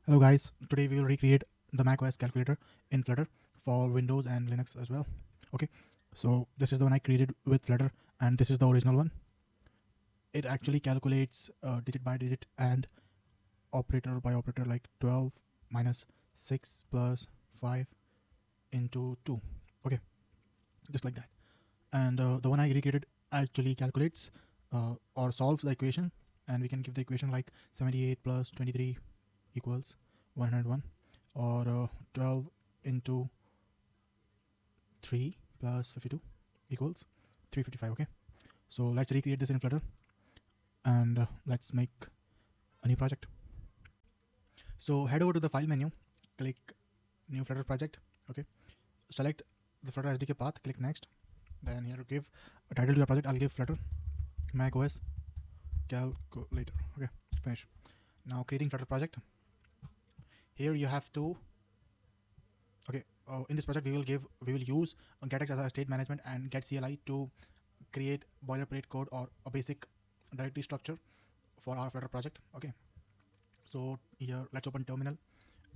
Hello guys, today we will recreate the macOS calculator in Flutter for Windows and Linux as well. Okay, so this is the one I created with Flutter and this is the original one. It actually calculates digit by digit and operator by operator, like 12 minus 6 plus 5 into 2. Okay, just like that. And the one I recreated actually calculates or solves the equation, and we can give the equation like 78 plus 23 equals 101, or 12 into 3 plus 52 equals 355. Okay, so let's recreate this in Flutter and let's make a new project. So head over to the file menu, click new Flutter project. Okay, select the Flutter SDK path, click next. Then here give a title to your project. I'll give Flutter macOS calculator. Okay, finish. Now creating Flutter project. Here you have to in this project we will use getx as our state management and get CLI to create boilerplate code or a basic directory structure for our Flutter project. Okay, so here let's open terminal,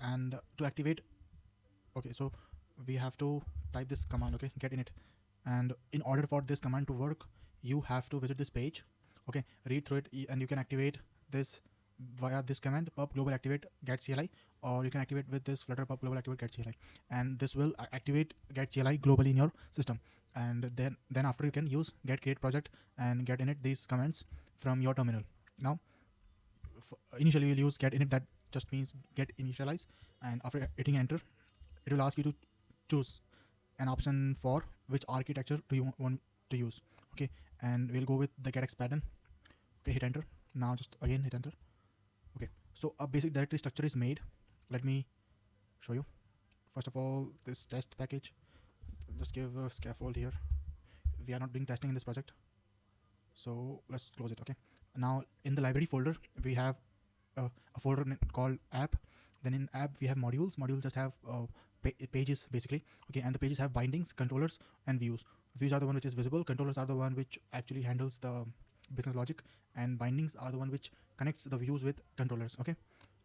and to activate, okay, so we have to type this command, okay, get init. And in order for this command to work, you have to visit this page, okay, read through it, and you can activate this via this command pub global activate get CLI, or you can activate with this flutter pub global activate get CLI, and this will activate get CLI globally in your system. And then after you can use get create project and get init these commands from your terminal. Now initially we'll use get init, that just means get initialize, and after hitting enter it will ask you to choose an option for which architecture do you want to use. Okay, and we'll go with the getx pattern. Okay, hit enter. Now just again hit enter. Okay, so a basic directory structure is made. Let me show you. First of all, this test package, just give a scaffold here. We are not doing testing in this project, so let's close it. Okay, now in the library folder we have a folder called app. Then in app we have modules just have pages basically. Okay, and the pages have bindings, controllers, and views. Views are the one which is visible, controllers are the one which actually handles the business logic, and bindings are the one which connects the views with controllers. Okay,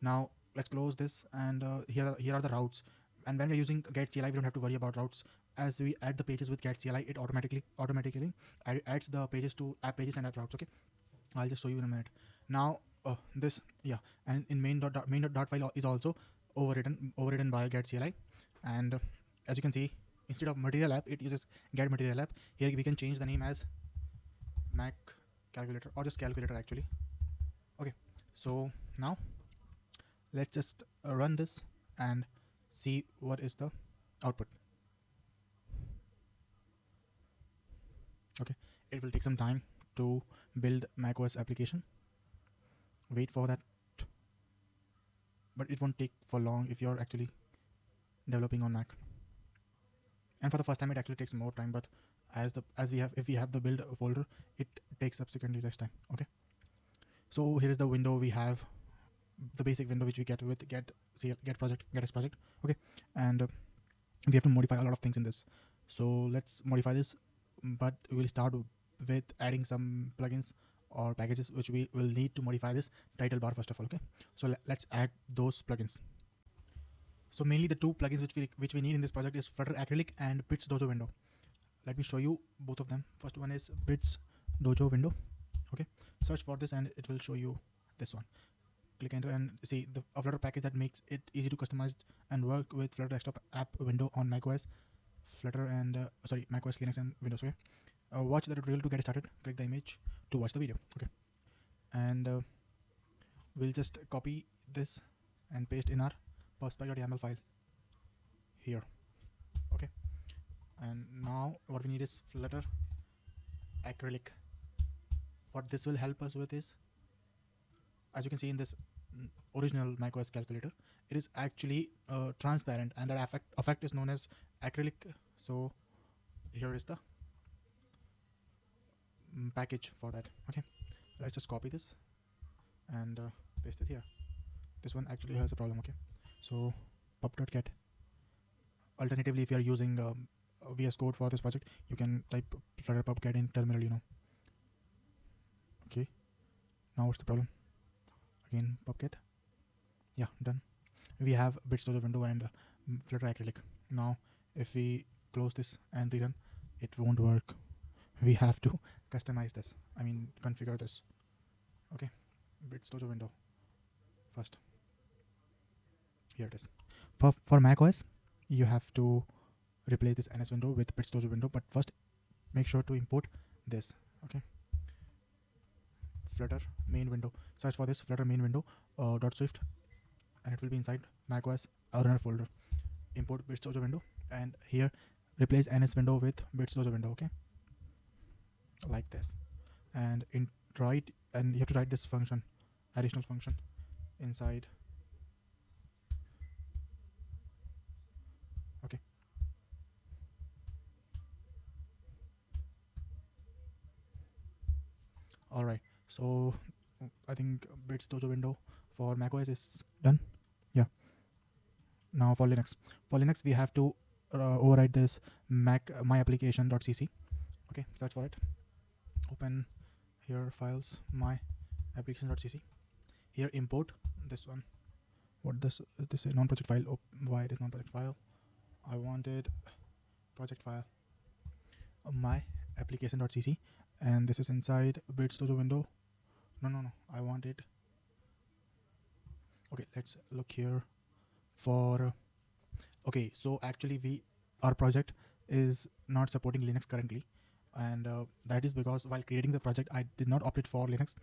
now let's close this, and here are the routes. And when we're using get CLI, we don't have to worry about routes. As we add the pages with get CLI, it automatically adds the pages to app pages and app routes. Okay, I'll just show you in a minute. Now this, yeah, and in main.dot file is also overridden by get CLI. And as you can see, instead of material app it uses get material app. Here we can change the name as mac calculator or just calculator actually. Okay, so now let's just run this and see what is the output. Okay, it will take some time to build macOS application. Wait for that, but it won't take for long if you're actually developing on Mac. And for the first time it actually takes more time, but if we have the build folder, it takes subsequently less time. Okay, so here is the window. We have the basic window which we get with get project, getx project. Okay, and we have to modify a lot of things in this, so let's modify this. But we'll start with adding some plugins or packages which we will need to modify this title bar first of all. Okay, so let's add those plugins. So mainly the two plugins which we need in this project is Flutter Acrylic and Bits Dojo window. Let me show you both of them. First one is Bits Dojo window. Okay, search for this and it will show you this one. Click enter and see a Flutter package that makes it easy to customize and work with Flutter desktop app window on macOS, Flutter, and macOS, Linux, and Windows. Okay, watch the tutorial to get started. Click the image to watch the video. Okay, and we'll just copy this and paste in our perspec.yaml file here. Okay, and now what we need is Flutter Acrylic. What this will help us with is, as you can see in this original macOS calculator, it is actually transparent, and that effect is known as acrylic. So here is the package for that. Okay, let's just copy this and paste it here. This one actually has a problem. Okay, so pub.get. Alternatively, if you are using VS Code for this project, you can type flutter pub.get in terminal, Okay, now what's the problem? Again pub.get. Yeah, done. we have Bitstojo window and Flutter acrylic. Now if we close this and rerun, it won't work. We have to customize this, configure this. Okay, Bitstojo window first. Here it is. For macOS, you have to replace this NS window with Bitstojo window, but first make sure to import this. Okay, Flutter main window. Search for this Flutter main window .swift, and it will be inside macOS runner folder. Import Bitstojo window, and here replace NS window with Bitstojo window. Okay, like this, and you have to write this function, additional function, inside. Okay, all right. So I think Bitstojo window for macOS is done. Yeah. Now for Linux we have to override this my application.cc. Okay, search for it. Open here files, my application.cc. Here import this one. What this is a non-project file. Oh, why it is non-project file? I wanted project file, my application.cc, and this is inside Bitstojo window. No, I want it. Okay, let's look here for okay, so actually our project is not supporting Linux currently, and that is because while creating the project I did not opt it for Linux.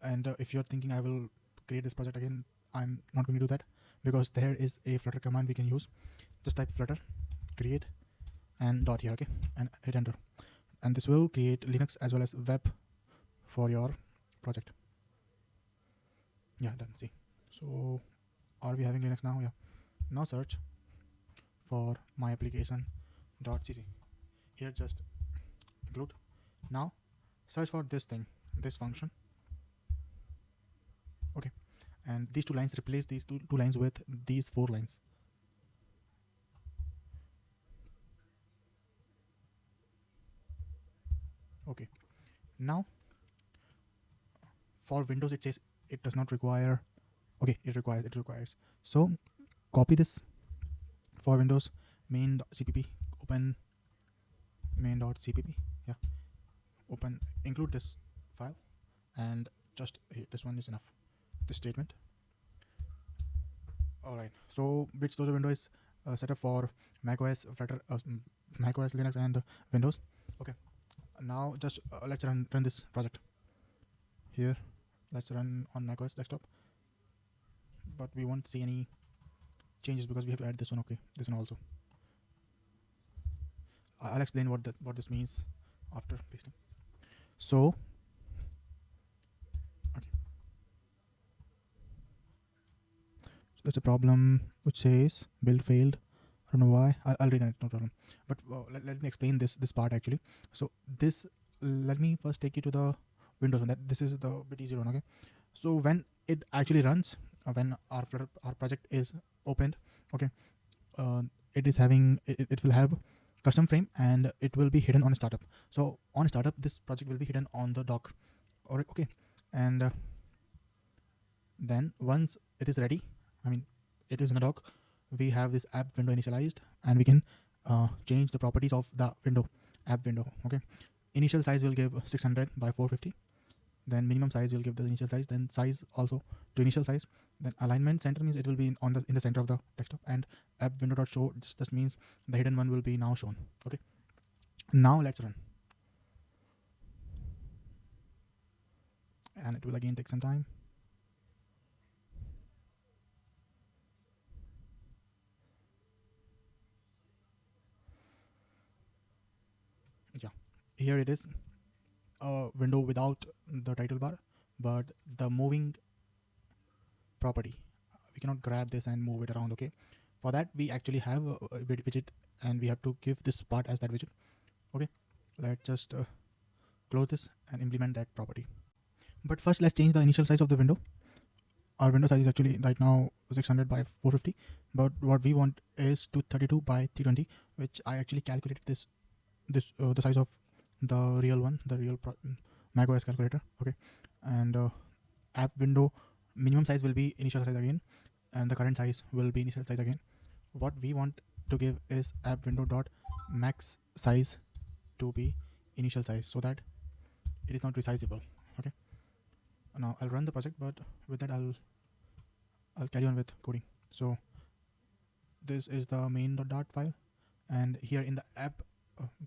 And if you're thinking I will create this project again, I'm not going to do that, because there is a Flutter command we can use. Just type Flutter create and dot here. Okay, and hit enter, and this will create Linux as well as web for your project. Yeah, done. See, so are we having Linux now? Yeah. Now search for my application.cc. Here just include. Now search for this thing, this function. Okay, and these two lines, replace these two lines with these 4 lines. Okay, now for Windows it says it does not require. Okay, it requires. So copy this for Windows main.cpp. Open main.cpp. Yeah, open, include this file, and just this one is enough, this statement. All right, so Bitstojo window is set up for macOS, Flutter, macOS, Linux, and Windows. Okay, now just let's run this project here. Let's run on macOS desktop, but we won't see any changes because we have to add this one. Okay, this one also. I'll explain what this means after pasting. So okay, so there's a problem which says build failed. I don't know why. I'll read it, no problem. But let me explain this part actually. So this, let me first take you to the Windows one. That this is the bit easier one. Okay, so when it actually runs, when our project is opened, okay, it is having it will have custom frame, and it will be hidden on startup. So on startup, this project will be hidden on the dock. All right, okay, and then once it is ready, it is in the dock, we have this app window initialized, and we can change the properties of the app window. Okay, initial size will give 600 by 450. Then minimum size will give the initial size, then size also to initial size. Then alignment center means it will be in the center of the desktop, and app window.show just means the hidden one will be now shown. Okay, now let's run, and it will again take some time. Yeah, here it is, a window without the title bar, but the moving property, we cannot grab this and move it around. Okay, for that we actually have a widget, and we have to give this part as that widget. Okay, let's just close this and implement that property. But first let's change the initial size of the window. Our window size is actually right now 600 by 450, but what we want is 232 by 320, which I actually calculated this the size of the real one, the real macOS calculator. Okay, and app window minimum size will be initial size again, and the current size will be initial size again. What we want to give is app window dot max size to be initial size, so that it is not resizable. Okay, now I'll run the project, but with that I'll carry on with coding. So this is the main.dart file, and here in the app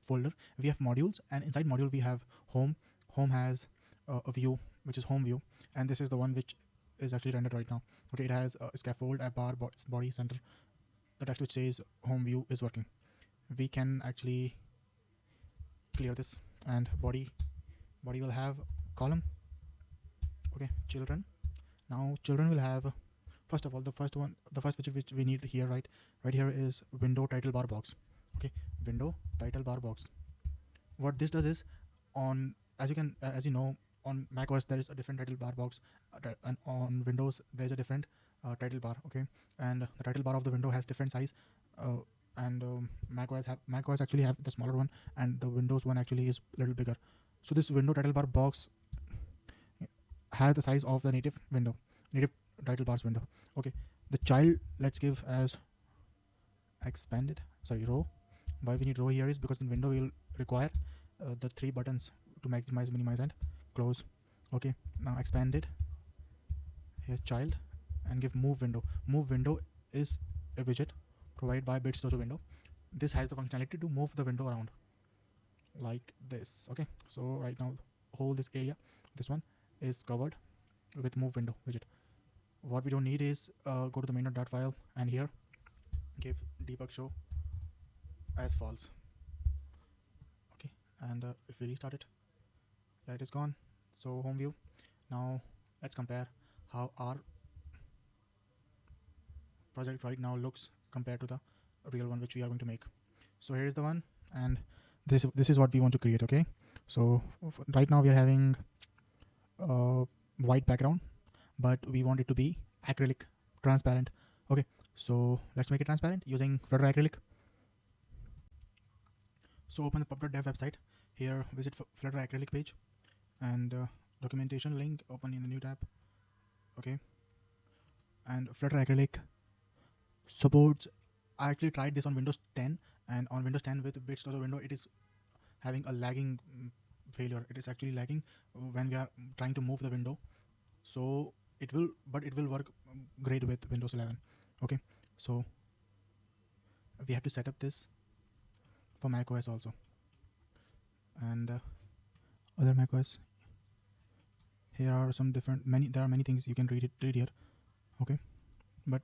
folder we have modules, and inside module we have home. Home has a view which is home view, and this is the one which is actually rendered right now. Okay, it has a scaffold, app bar, body, center. The text which says home view is working. We can actually clear this, and body will have column. Okay, children. Now children will have, first of all, the first widget which we need here, right here, is window title bar box. Okay, window title bar box. What this does is, on as you know, on macOS there is a different title bar box, and on Windows there's a different title bar. Okay, and the title bar of the window has different size, and macOS actually have the smaller one, and the Windows one actually is a little bigger. So this window title bar box has the size of the native title bars window. Okay, the child, let's give as row. Why we need row here is because in window we'll require the 3 buttons to maximize, minimize, and close. Okay, now expand it. Here's child, and give move window. Move window is a widget provided by Bits Dojo window. This has the functionality to move the window around like this. Okay, so right now whole this area, this one, is covered with move window widget. What we don't need is go to the main.dart file, and here give debug show as false. Okay, and if we restart it, yeah, it is gone. So home view. Now let's compare how our project right now looks compared to the real one which we are going to make. So here is the one, and this is what we want to create. Okay, so right now we are having white background, but we want it to be acrylic, transparent. Okay, so let's make it transparent using Flutter acrylic. So open the pub.dev website. Here visit Flutter acrylic page, and documentation link open in the new tab. Okay, and Flutter acrylic supports, I actually tried this on Windows 10, and on Windows 10 with Bits Dojo window it is having a lagging failure. It is actually lagging when we are trying to move the window. So it will work great with Windows 11. Okay, so we have to set up this for macOS also, and other macOS. Here are some different there are many things you can read here. Okay, but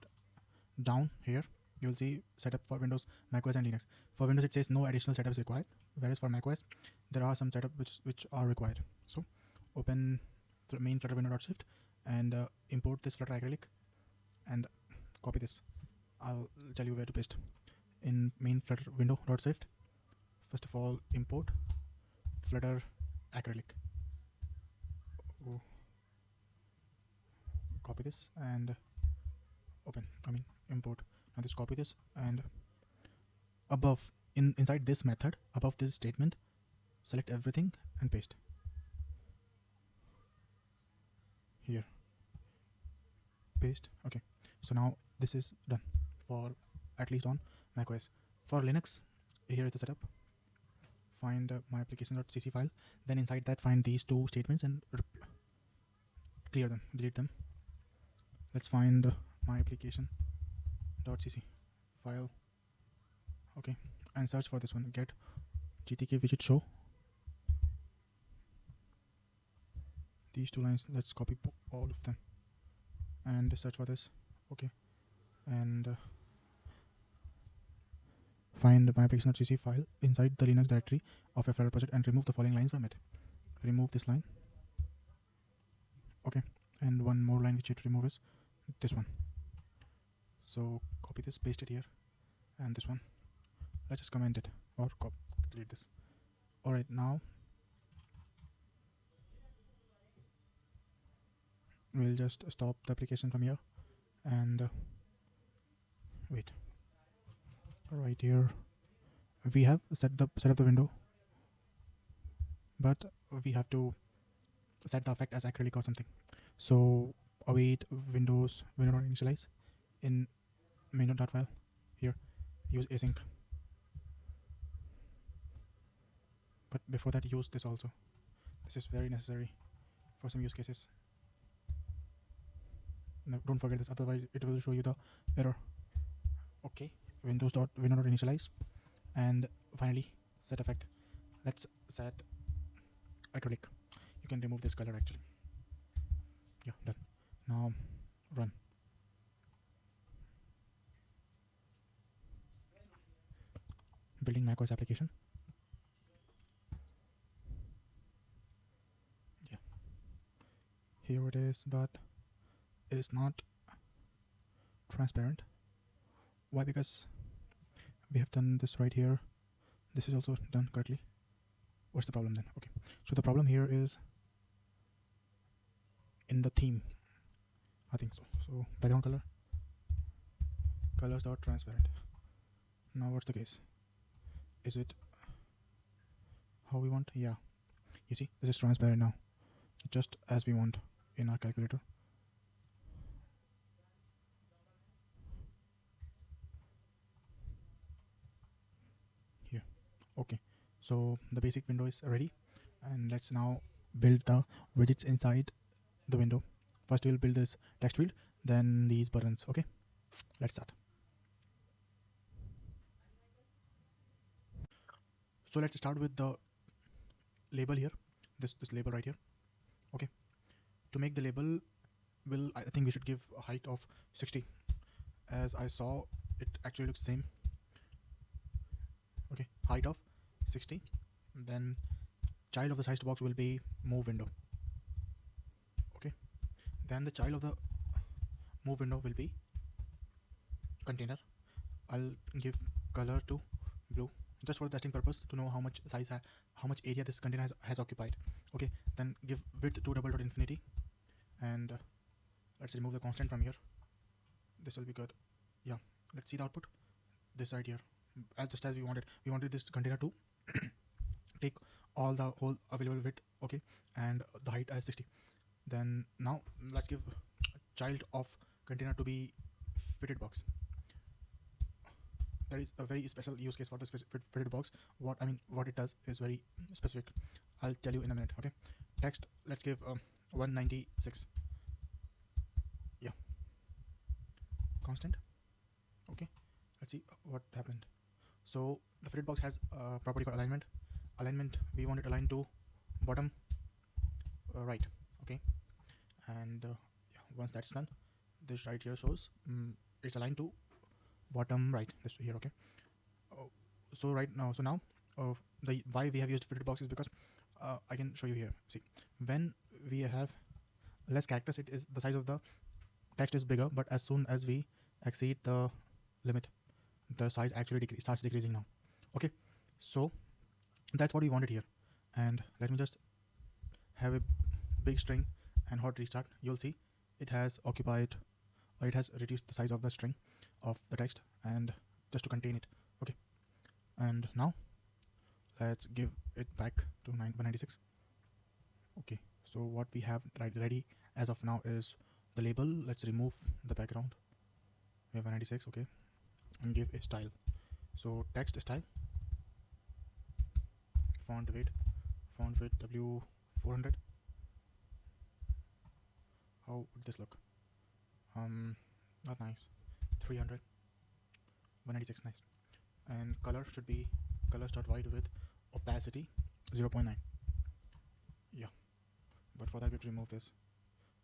down here you will see setup for Windows, macOS, and Linux. For Windows it says no additional setup is required, whereas for macOS there are some setups which are required. So open main Flutter window.shift and import this Flutter acrylic and copy this. I'll tell you where to paste. In main Flutter window.shift, first of all import Flutter acrylic. Copy this and import. Now just copy this, and above inside this method, above this statement, select everything and paste here. Paste. Okay, so now this is done for at least on macOS. For Linux, here is the setup. Find my application.cc file, then inside that find these 2 statements and clear them, delete them. Let's find my application.cc file. Okay, and search for this one, get gtk widget show. These 2 lines, let's copy all of them and search for this. Okay, and find my application.cc file inside the Linux directory of your Flutter project and remove the following lines from it. Remove this line. Okay, and one more line which you have to remove is this one. So copy this, paste it here, and this one. Let's just comment it or delete this. Alright, now we'll just stop the application from here and wait. Right here we have set up the window, but we have to set the effect as acrylic or something. So await window initialize in main.file. Here, use async. But before that, use this also. This is very necessary for some use cases. No, don't forget this, otherwise it will show you the error. Okay, window.initialize, and finally set effect. Let's set acrylic. You can remove this color actually. Yeah, done. Now run. Building macOS application. Yeah, here it is, but it is not transparent. Why? Because we have done this right here. This is also done correctly. What's the problem then? Okay, so the problem here is in the theme, I think so. So background colors dot transparent. Now what's the case? Is it how we want? Yeah, you see, this is transparent now, just as we want in our calculator. Here, okay, so the basic window is ready, and let's now build the widgets inside the window. First we'll build this text field, then these buttons. Okay, let's start. So let's start with the label here, this label right here. Okay, to make the label, I think we should give a height of 60. As I saw, it actually looks same. Okay, height of 60. Then child of the sized box will be move window. Okay, then the child of the move window will be container. I'll give color to blue just for the testing purpose, to know how much size, how much area this container has occupied. Okay, then give width to double dot infinity, and let's remove the constant from here. This will be good. Yeah, let's see the output. This right here, just as we wanted this container to take all the whole available width. Okay, and the height as 60. Then now let's give child of container to be fitted box. There is a very special use case for this fitted box. What it does is very specific. I'll tell you in a minute. Okay, text, let's give 196. Yeah, constant. Okay, let's see what happened. So the fitted box has a property called alignment. We want it aligned to bottom right. Okay, and yeah, once that's done, this right here shows it's aligned to bottom right, this here. Okay, so now the why we have used fitted box is because I can show you here. See, when we have less characters, it is the size of the text is bigger, but as soon as we exceed the limit, the size actually starts decreasing now. Okay, so that's what we wanted here. And let me just have a big string and hot restart. You'll see it has occupied, or it has reduced the size of the string of the text, and just to contain it. Okay, and now let's give it back to 196. Okay, so what we have ready as of now is the label. Let's remove the background. We have 196. Okay, and give a style. So text style, font weight W400. How would this look? Not nice. 300. 196, nice. And color should be colors.white with opacity 0.9. Yeah, but for that we have to remove this,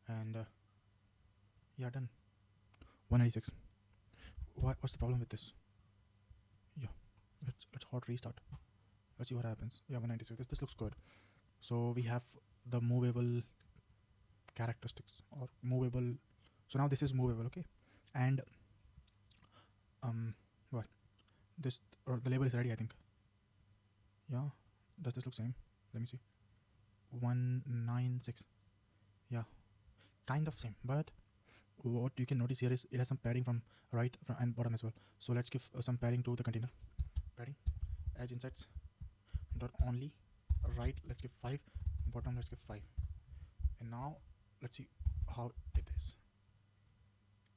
and yeah, done. 196. What's the problem with this? Yeah, let's hot restart. Let's see what happens. Yeah, 196. This looks good. So we have the movable characteristics, or movable. So now this is movable. Okay, and what this, or the label is ready, I think. Yeah, does this look same? Let me see. 196. Yeah, kind of same, but what you can notice here is it has some padding from right and bottom as well. So let's give some padding to the container. Padding, edge insights dot only right, let's give 5. Bottom, let's give 5. And now let's see how it is.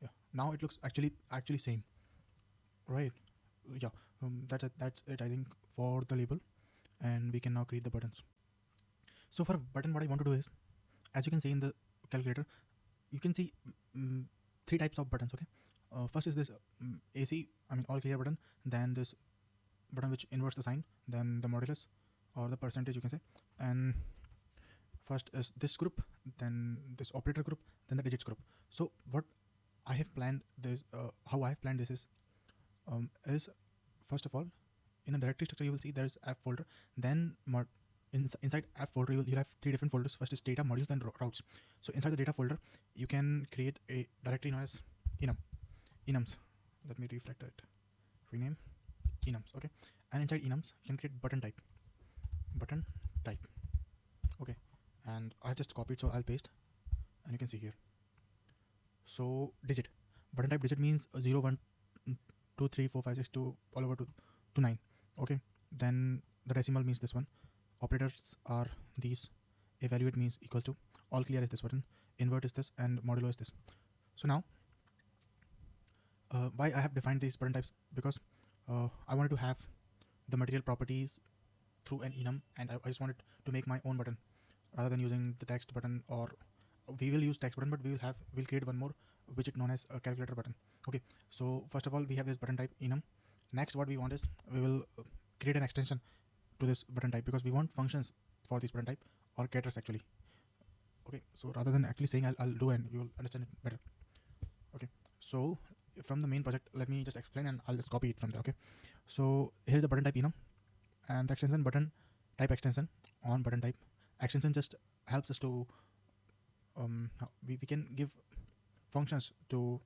Yeah, now it looks actually same, right? Yeah, that's it, I think, for the label. And we can now create the buttons. So for a button, what I want to do is, as you can see in the calculator, you can see three types of buttons. Okay, first is this AC, I mean all clear button, then this button which inverts the sign, then the modulus or the percentage, you can say. And first is this group, then this operator group, then the digits group. So what I have planned this, how I have planned this is first of all, in the directory structure you will see there is app folder, then inside app folder you'll have three different folders. First is data, modules, and routes. So inside the data folder you can create a directory known as enums. Let me reflect it, rename enums. Okay, and inside enums you can create button type. Okay, and I just copied, so I'll paste, and you can see here. So digit, button type digit means 0 1 2 3 4 5 6 2 all over to 9. Okay, then the decimal means this one, operators are these, evaluate means equal to, all clear is this button, invert is this, and modulo is this. So now why I have defined these button types, because I wanted to have the material properties through an enum, and I just wanted to make my own button rather than using the text button, or we will use text button, but we'll create one more widget known as a calculator button. Okay, so first of all we have this button type enum. Next what we want is, we will create an extension to this button type, because we want functions for this button type, or getters actually. Okay, so rather than actually saying, I'll do, and you will understand it better. Okay, so from the main project, let me just explain and I'll just copy it from there. Okay, so here's the button type enum, and the extension button type extension on button type. Extension just helps us to we can give functions to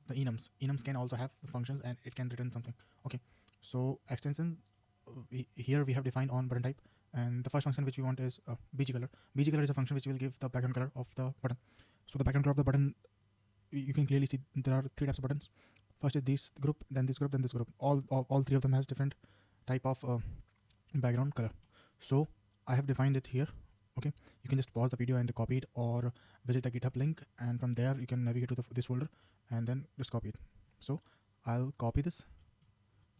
the enums. Enums can also have functions, and it can return something. Okay, so extension, here we have defined on button type, and the first function which we want is bg color. Bg color is a function which will give the background color of the button. So the background color of the button, you can clearly see there are three types of buttons. First is this group, then this group, then this group. All three of them has different type of background color. So I have defined it here. Okay, you can just pause the video and copy it, or visit the GitHub link, and from there you can navigate to this folder and then just copy it. So I'll copy this,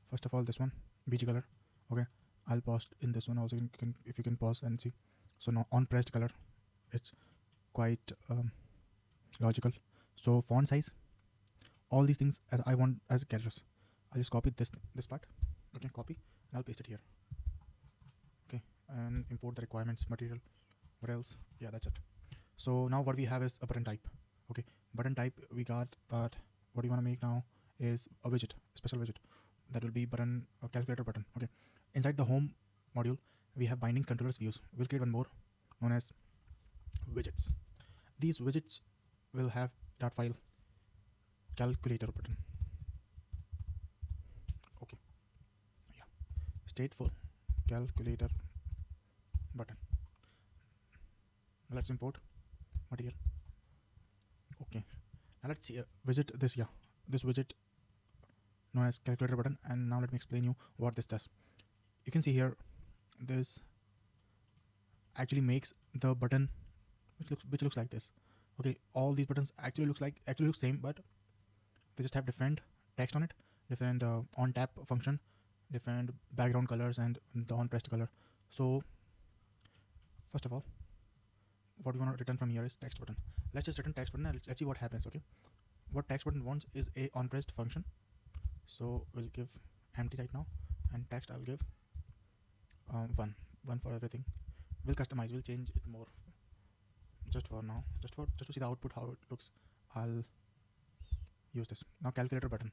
first of all this one, bg color. Okay, I'll pause in this one also, if you can pause and see. So now on pressed color, it's quite logical. So font size, all these things as I want as characters. I'll just copy this part. Okay, copy, and I'll paste it here. Okay, and import the requirements material. What else? Yeah, that's it. So now what we have is a button type. Okay, button type we got, but what we want to make now is a widget, a special widget that will be button calculator button. Okay, inside the home module we have bindings, controllers, views. We'll create one more known as widgets. These widgets will have dot file calculator button. Okay, yeah, stateful calculator button. Let's import material. Okay, now let's see widget this. Yeah, this widget known as calculator button, and now let me explain you what this does. You can see here, this actually makes the button which looks like this. Okay, all these buttons actually look same, but they just have different text on it, different on tap function, different background colors, and the on pressed color. So first of all, what we want to return from here is text button. Let's just return text button, and let's see what happens. Okay, what text button wants is a on pressed function, so we'll give empty right now, and text I'll give one for everything. We'll customize, we'll change it more just for now, just to see the output how it looks. I'll use this. Now calculator button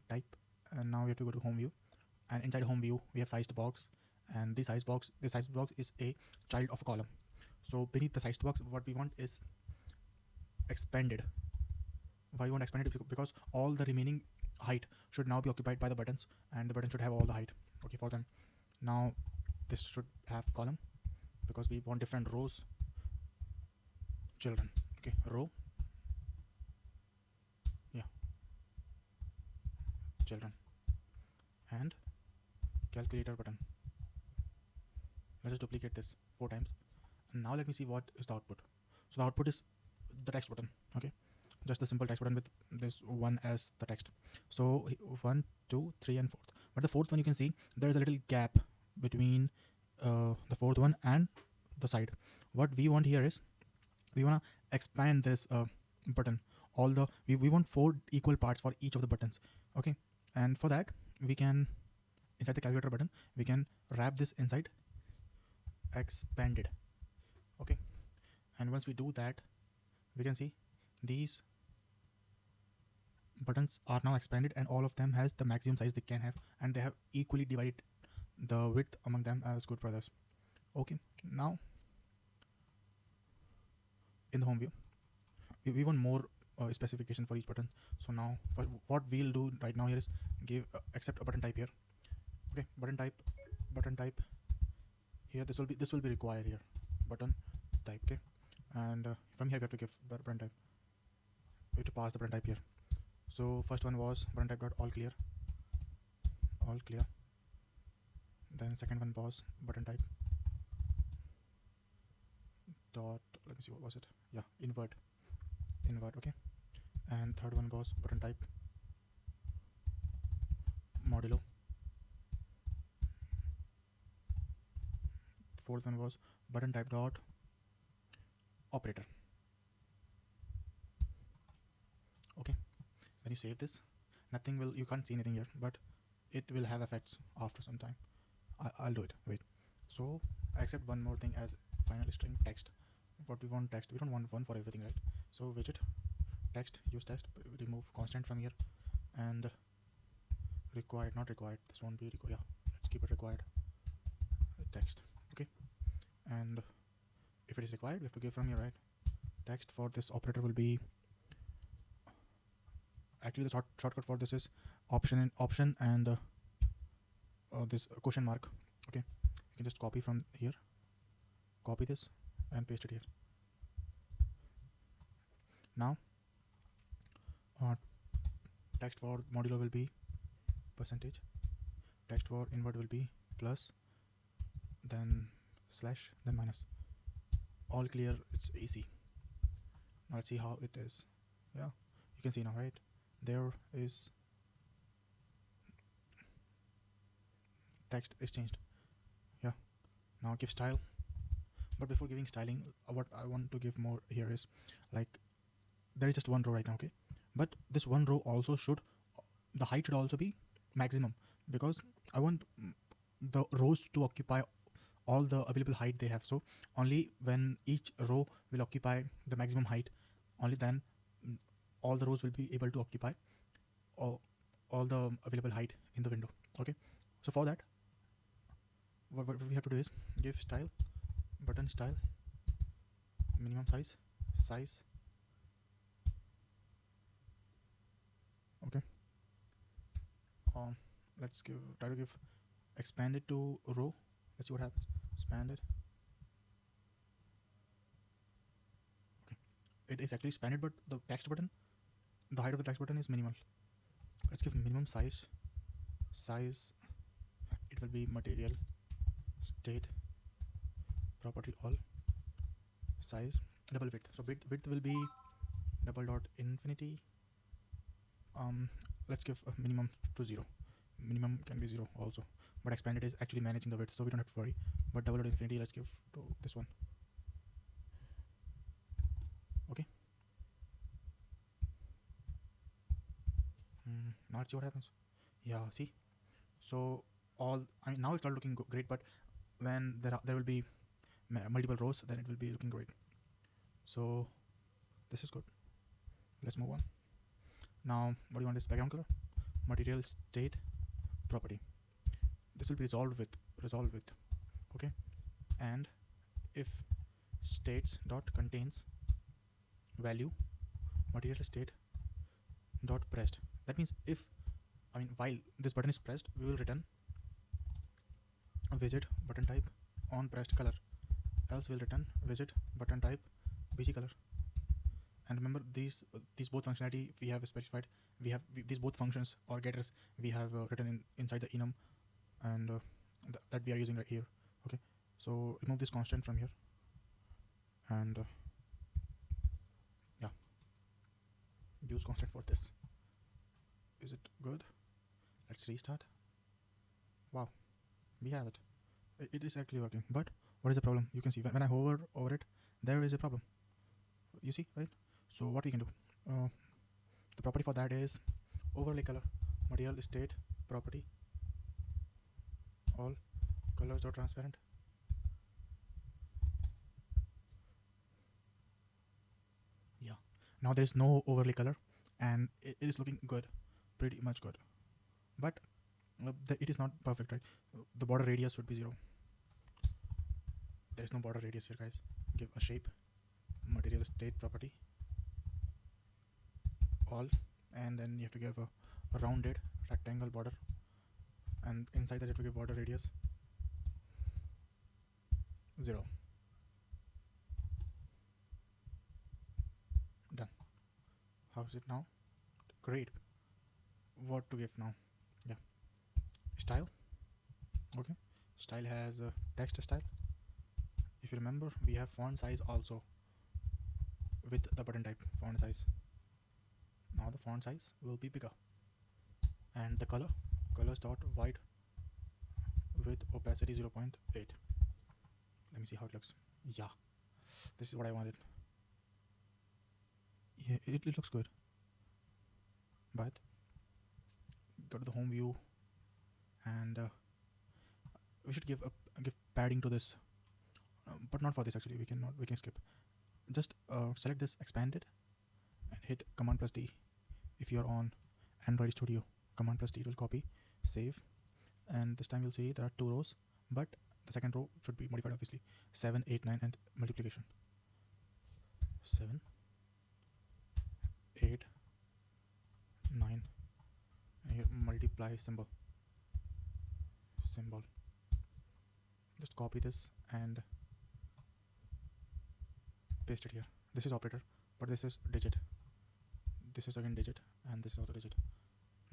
type, and now we have to go to home view, and inside home view we have sized box, and this sized box is a child of a column. So beneath the sized box, what we want is expanded. Why we want expanded? Because all the remaining height should now be occupied by the buttons, and the button should have all the height. Okay, for them. Now this should have column, because we want different rows. Children. Okay, row. Yeah. Children. And calculator button. Let's just duplicate this 4 times. And now let me see what is the output. So the output is the text button. Okay, just the simple text button with this one as the text. So 1, 2, 3 and fourth, but the fourth one you can see there is a little gap between the fourth one and the side. What we want here is we want to expand this button. All the we want 4 equal parts for each of the buttons. Okay, and for that we can, inside the calculator button, we can wrap this inside expanded. Okay, and once we do that, we can see these buttons are now expanded and all of them has the maximum size they can have, and they have equally divided the width among them as good brothers. Okay, now in the home view we want more specification for each button. So now what we'll do right now here is give accept a button type here. Okay, button type here, this will be required here, button type. Okay, and from here we have to give button type, we have to pass the button type here. So first one was button type dot all clear, then second one was button type dot, let me see, what was it, yeah, invert. Okay, and third one was button type modulo, fourth one was button type dot operator. Okay, when you save this, nothing will, you can't see anything here, but it will have effects after some time. I'll do it, wait. So accept one more thing as final string text. What we want text, we don't want one for everything, right? So widget text, use text, remove constant from here, and required, not required, this won't be required, yeah, let's keep it required text. Okay, and if it is required we have to give from here, right? Text for this operator will be, actually the shortcut for this is option and this question mark. Okay, you can just copy from here, copy this and paste it here. Now text for modulo will be percentage, text for invert will be plus, then slash, then minus. All clear, it's easy. Now let's see how it is. Yeah, you can see now, right? There is text is changed. Yeah, now give style. But before giving styling, what I want to give more here is, like, there is just one row right now, okay, but this one row also should, the height should also be maximum, because I want the rows to occupy all the available height they have. So only when each row will occupy the maximum height, only then all the rows will be able to occupy all the available height in the window. Okay, so for that what we have to do is give style, button style, minimum size, okay, let's try to give expanded to row. Let's see what happens. Expanded. Okay, it is actually expanded, but the text button, the height of the text button is minimal. Let's give minimum size, it will be material state property all, size, double width. So width will be double dot infinity. Let's give a minimum to 0. Minimum can be 0 also, but expanded is actually managing the width, so we don't have to worry. But double dot infinity, let's give to this one. Okay, now let's see what happens. Yeah, see, so all, I mean, now it's all looking great, but when there will be multiple rows, then it will be looking great. So this is good. Let's move on. Now what do you want is background color, material state property. This will be resolved with okay, and if states dot contains value material state dot pressed, that means if, I mean, while this button is pressed, we will return a widget button type on pressed color, else we'll return widget button type bg color. And remember, these both functionality we have specified, these both functions or getters we have written inside the enum, and that we are using right here. Okay, so remove this constant from here, and yeah, use constant for this. Is it good? Let's restart. Wow, we have it. It is actually working. But what is the problem? You can see when I hover over it, there is a problem. You see, right? So what we can do? The property for that is overlay color, material state property, all colors are transparent. Yeah. Now there is no overlay color, and it is looking good, pretty much good. But it is not perfect, right? The border radius should be 0. There is no border radius here, guys. Give a shape, material state property, all, and then you have to give a rounded rectangle border, and inside that you have to give border radius 0. Done. How's it now? Great. What to give now? Yeah. Style. Okay. Style has a text style. If you remember, we have font size also with the button type font size. Now the font size will be bigger, and the colors dot white with opacity 0.8. Let me see how it looks. Yeah, this is what I wanted. Yeah, it looks good. But go to the home view, and we should give padding to this, but not for this actually. We can skip. Just select this expanded and hit Command plus D. If you're on Android Studio, Command plus D will copy, save, and this time you'll see there are 2 rows, but the second row should be modified obviously. 7, 8, 9, and multiplication. 7, 8, 9, and here multiply symbol. Just copy this and paste it here. This is operator, but this is digit. This is again digit, and this is also digit.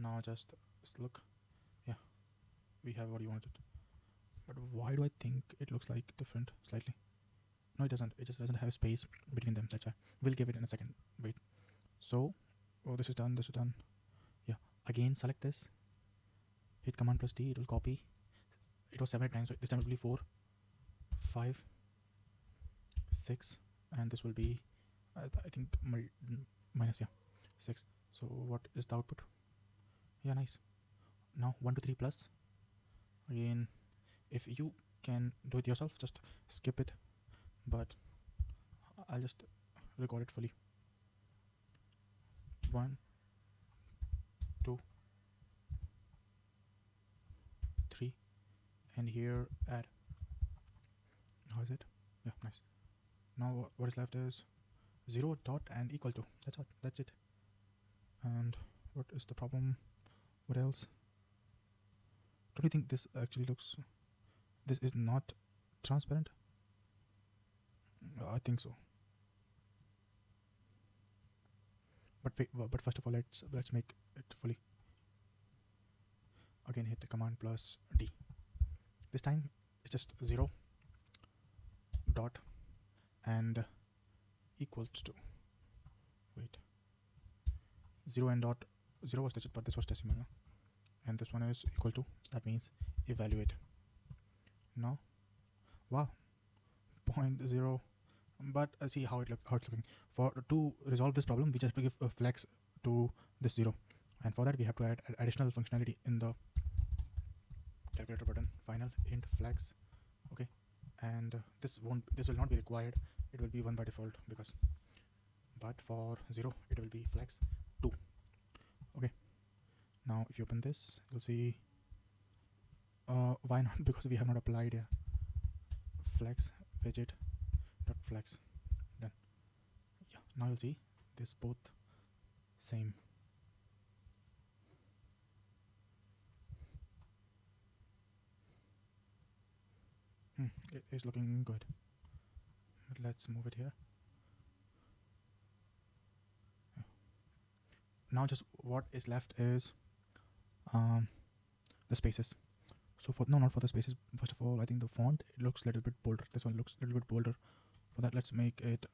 Now just look. Yeah, we have what you wanted. But why do I think it looks like different slightly? No, it doesn't. It just doesn't have space between them. That's why. We'll give it in a second. Wait. So, this is done. This is done. Yeah. Again, select this. Hit Command plus D. It will copy. It was 7 at 9, so this time it will be 4, 5, 6, and this will be, I think, minus, yeah, 6. So what is the output? Yeah, nice. Now 1 to 3 plus. Again, if you can do it yourself, just skip it, but I'll just record it fully. 1, 2, 3, and here add. How is it? Yeah, nice. Now what is left is 0 dot and equal to. That's it. And what is the problem? What else? Don't you think this actually looks, this is not transparent? I think so. But first of all, let's make it fully. Again, hit the Command plus D. This time it's just 0 dot and equals to. Wait. 0 and dot. 0 was digit, but this was decimal, no? And this one is equal to. That means evaluate. Now, wow, 0.0. But see how it's looking. To resolve this problem, we just have to give a flex to this 0, and for that we have to add additional functionality in the calculator button. Final int flex. Okay, and this will not be required. It will be 1 by default but for 0 it will be flex 2. Okay, now if you open this, you'll see why not, because we have not applied here. Flex widget dot flex. Done. Yeah, now you'll see this both same. It is looking good, but let's move it here. Now just what is left is the spaces. So not for the spaces. First of all, I think the font, it looks a little bit bolder. This one looks a little bit bolder. For that, let's make it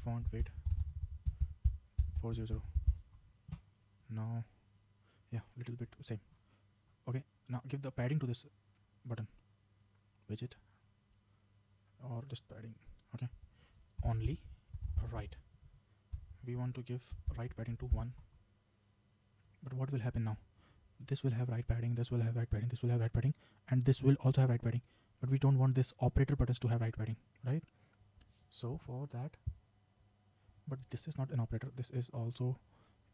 font weight 400. Now, yeah, little bit same. Okay, now give the padding to this button widget, or just padding. Okay, only right. We want to give right padding to 1. But what will happen now? This will have right padding, this will have right padding, this will have right padding, and this will also have right padding. But we don't want this operator buttons to have right padding, right? So for that, but this is not an operator, this is also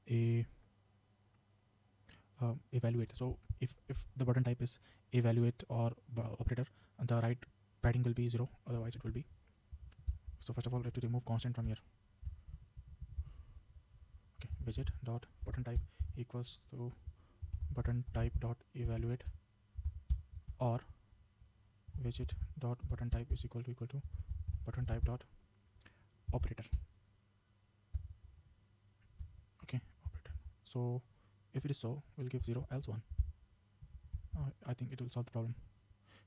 a evaluate. So if the button type is evaluate or operator, and the right padding will be 0, otherwise it will be. So first of all, we have to remove constant from here. Okay, widget dot button type equals to button type dot evaluate, or widget dot button type is equal to button type dot operator. Okay, operator. So if it is so, we'll give 0, else 1. I think it will solve the problem.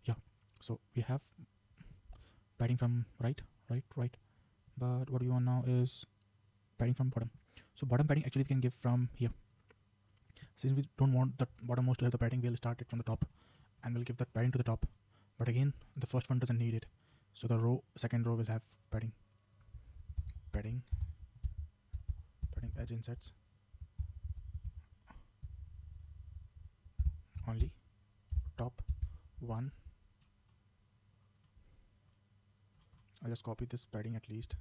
Yeah, so we have padding from right. But what we want now is padding from bottom. So bottom padding actually we can give from here. Since we don't want the bottommost to have the padding, we'll start it from the top, and we'll give that padding to the top. But again, the first one doesn't need it, so the second row will have padding edge insets only, top 1. I'll just copy this padding at least,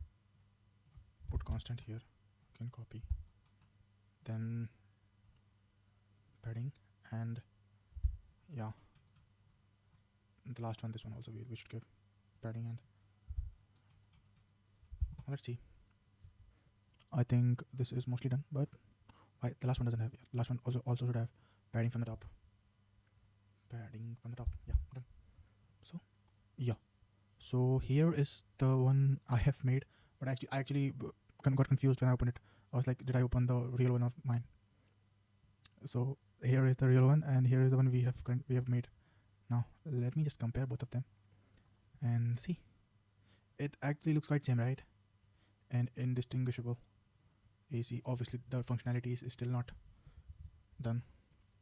put constant here, can copy, then padding, and yeah, the last one, this one also we should give padding. And let's see, I think this is mostly done, but the last one doesn't have. The last one also should have padding from the top. Yeah, done. So yeah, so here is the one I have made, but I actually got confused when I opened it. I was like, did I open the real one of mine? So here is the real one, and here is the one we have made. Now let me just compare both of them and see. It actually looks quite same, right? And indistinguishable. AC, obviously the functionality is still not done.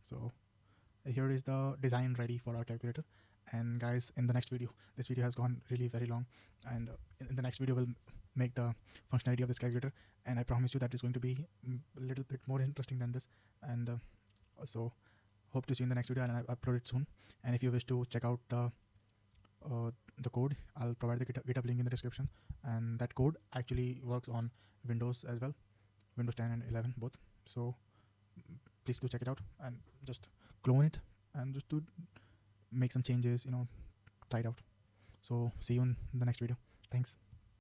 So here is the design ready for our calculator. And guys, in the next video, this video has gone really very long, and in the next video we'll make the functionality of this calculator, and I promise you that it's going to be a little bit more interesting than this. And so hope to see you in the next video, and I'll upload it soon. And if you wish to check out the code, I'll provide the GitHub link in the description, and that code actually works on Windows as well, Windows 10 and 11 both. So please do check it out and just clone it and just to make some changes, try it out. So see you in the next video. Thanks.